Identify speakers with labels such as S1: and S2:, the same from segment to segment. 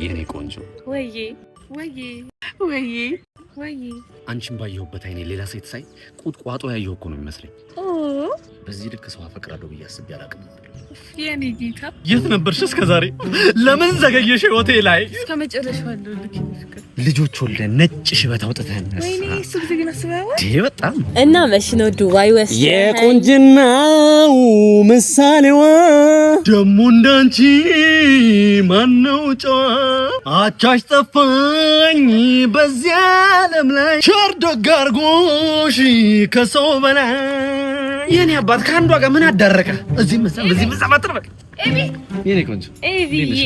S1: የኔ ቆንጆ
S2: ወይዬ ወይዬ ወይዬ ወይዬ
S1: አንቺን ባየሁበት አይኔ ሌላ ሴት ሳይ ቁጥቋጦ ያየሁ እኮ ነው የሚመስለኝ። በዚህ ልክ ሰው አፈቅራለሁ ብዬ አስቤ አላውቅም ነበር።
S2: የኔ ጌታ
S1: የት ነበርሽ እስከዛሬ? ለምን ዘገየሽ? ሆቴል ላይ
S2: እስከመጨረሻው አለው ልክ
S1: ልጆች ወልደን ነጭ ሽበት አውጥተን
S2: ወይኔ እሱ ጊዜ ግን አስበው
S1: በጣም
S3: እና መች ነው ዱባይ ወስደህ
S1: የቆንጅናው ምሳሌዋ ደሞ እንዳንቺ ማነው ጨዋ አቻሽ ጠፋኝ በዚያ ዓለም ላይ ቸር ደግ አድርጎሽ ከሰው በላይ የኔ አባት ከአንዷ ጋር ምን አዳረቀ? እዚህ መሳማጥር በቃ ኤቢ የኔ ቆንጆ ኤቢዬ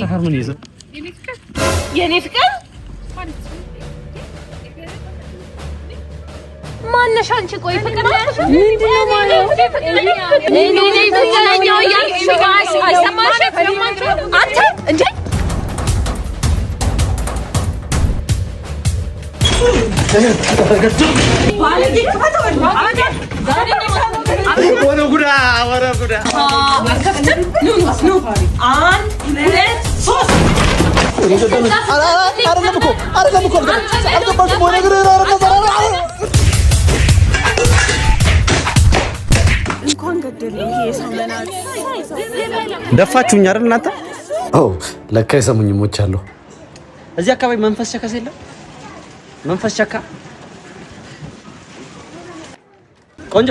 S1: ሰፈር ምን ይዘ
S2: የኔ ፍቅር ማነሽ አንቺ? ቆይ ፍቅር ነሽ ምንድነው ማለት? እኔ ፍቅረኛው ያልሽ ጋር አይሰማሽም? አንተ እንዴ
S1: ወረ ጉዳ ደፋችሁኝ አይደል እናንተ? ለካ የሰሙኝ ሞቻለሁ። እዚህ አካባቢ መንፈስ ቸከስ የለም? መንፈስ ቸካ ቆንጆ